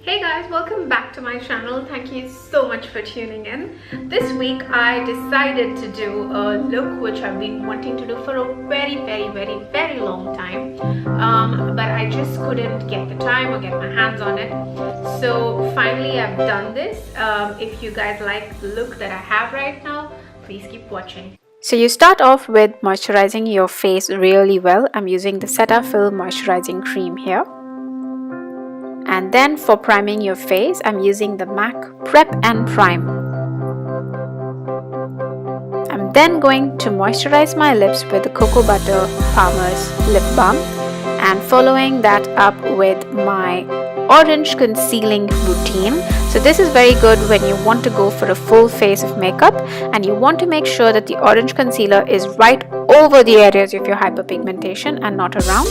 Hey guys, welcome back to my channel. Thank you so much for tuning in. This week I decided to do a look which I've been wanting to do for a very long time, but I just couldn't get the time or get my hands on it. So finally I've done this. If you guys like the look that I have right now, please keep watching. So you start off with moisturizing your face really well. I'm using the Cetaphil Moisturizing Cream here. And then for priming your face, I'm using the MAC Prep and Prime. I'm then going to moisturize my lips with the Cocoa Butter Palmer's Lip Balm and following that up with my orange concealing routine. So this is very good when you want to go for a full face of makeup and you want to make sure that the orange concealer is right over the areas of your hyperpigmentation and not around.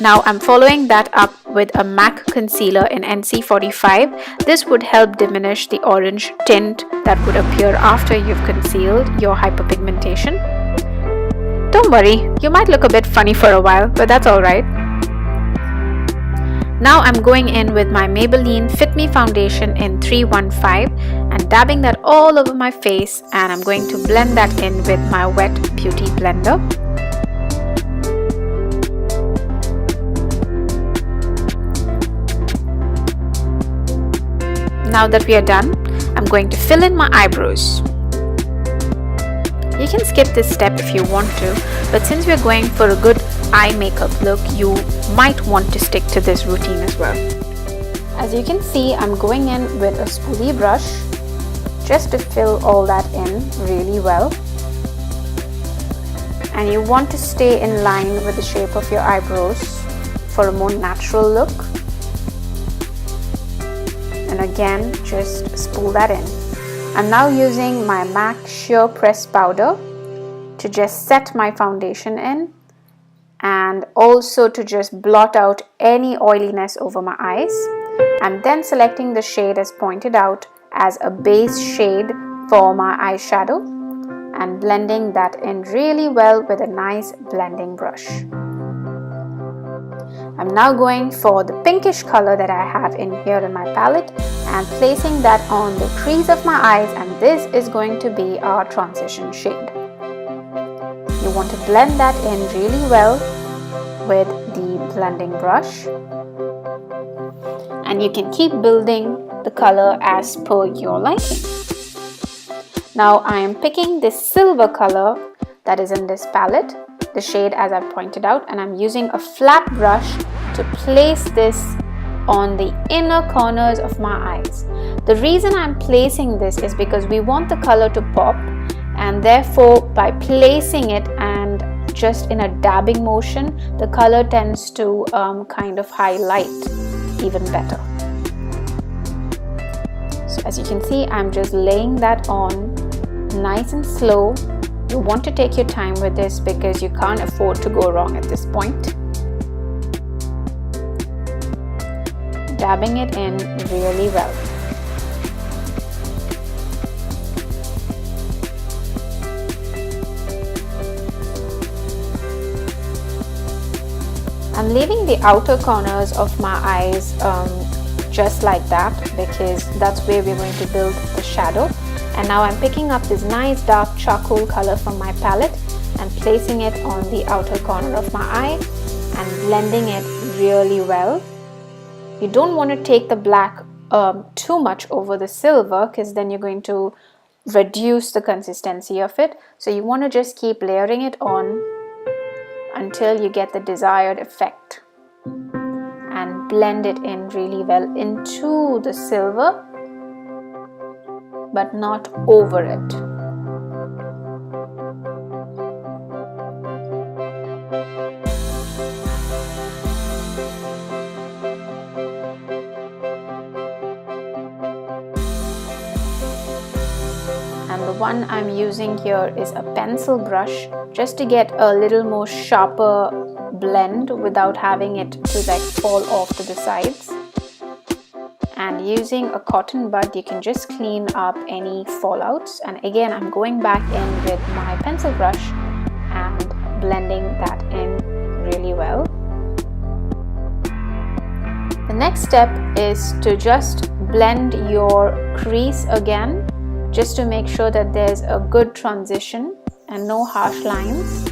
Now I'm following that up with a MAC concealer in NC45. This would help diminish the orange tint that would appear after you've concealed your hyperpigmentation. Don't worry, you might look a bit funny for a while, but that's alright. Now I'm going in with my Maybelline Fit Me foundation in 315 and dabbing that all over my face, and I'm going to blend that in with my wet beauty blender. Now that we are done, I'm going to fill in my eyebrows. You can skip this step if you want to, but since we're going for a good eye makeup look, you might want to stick to this routine as well. As you can see, I'm going in with a spoolie brush just to fill all that in really well. And you want to stay in line with the shape of your eyebrows for a more natural look. And again, just spool that in. I'm now using my MAC Sheer Press Powder to just set my foundation in and also to just blot out any oiliness over my eyes. I'm then selecting the shade as pointed out as a base shade for my eyeshadow and blending that in really well with a nice blending brush. I'm now going for the pinkish color that I have in here in my palette and placing that on the crease of my eyes, and this is going to be our transition shade. You want to blend that in really well with the blending brush, and you can keep building the color as per your liking. Now I am picking this silver color that is in this palette, the shade as I pointed out, and I'm using a flat brush to place this on the inner corners of my eyes. The reason I'm placing this is because we want the color to pop, and therefore by placing it and just in a dabbing motion, the color tends to kind of highlight even better. So as you can see, I'm just laying that on nice and slow. You want to take your time with this because you can't afford to go wrong at this point. Dabbing it in really well. I'm leaving the outer corners of my eyes just like that because that's where we're going to build the shadow. And now I'm picking up this nice dark charcoal color from my palette and placing it on the outer corner of my eye and blending it really well. You don't want to take the black too much over the silver because then you're going to reduce the consistency of it. So you want to just keep layering it on until you get the desired effect and blend it in really well into the silver, but not over it. And the one I'm using here is a pencil brush just to get a little more sharper blend without having it to like fall off to the sides. And using a cotton bud, you can just clean up any fallouts. And again, I'm going back in with my pencil brush and blending that in really well. The next step is to just blend your crease again, just to make sure that there's a good transition and no harsh lines.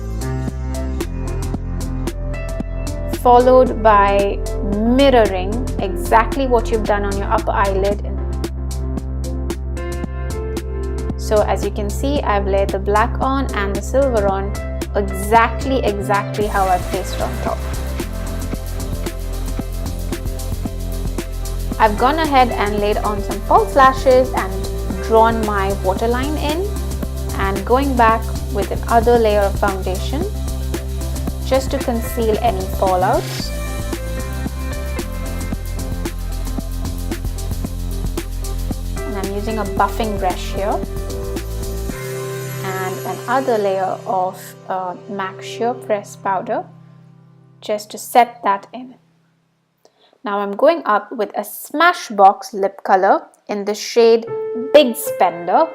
Followed by mirroring exactly what you've done on your upper eyelid. So as you can see, I've laid the black on and the silver on exactly how I placed it on top. I've gone ahead and laid on some false lashes and drawn my waterline in, and going back with another layer of foundation just to conceal any fallouts. And I'm using a buffing brush here. And another layer of MAC Sheer Press powder just to set that in. Now I'm going up with a Smashbox lip color in the shade Big Spender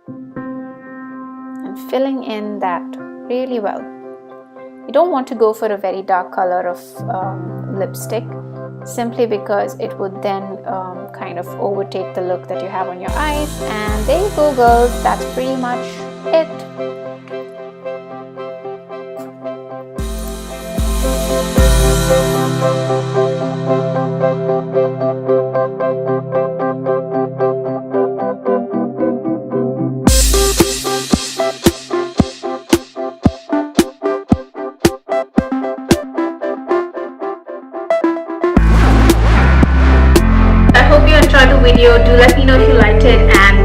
and filling in that really well. You don't want to go for a very dark color of lipstick, simply because it would then kind of overtake the look that you have on your eyes. And there you go, girls, that's pretty much it. I hope you enjoyed the video. Do let me know if you liked it, and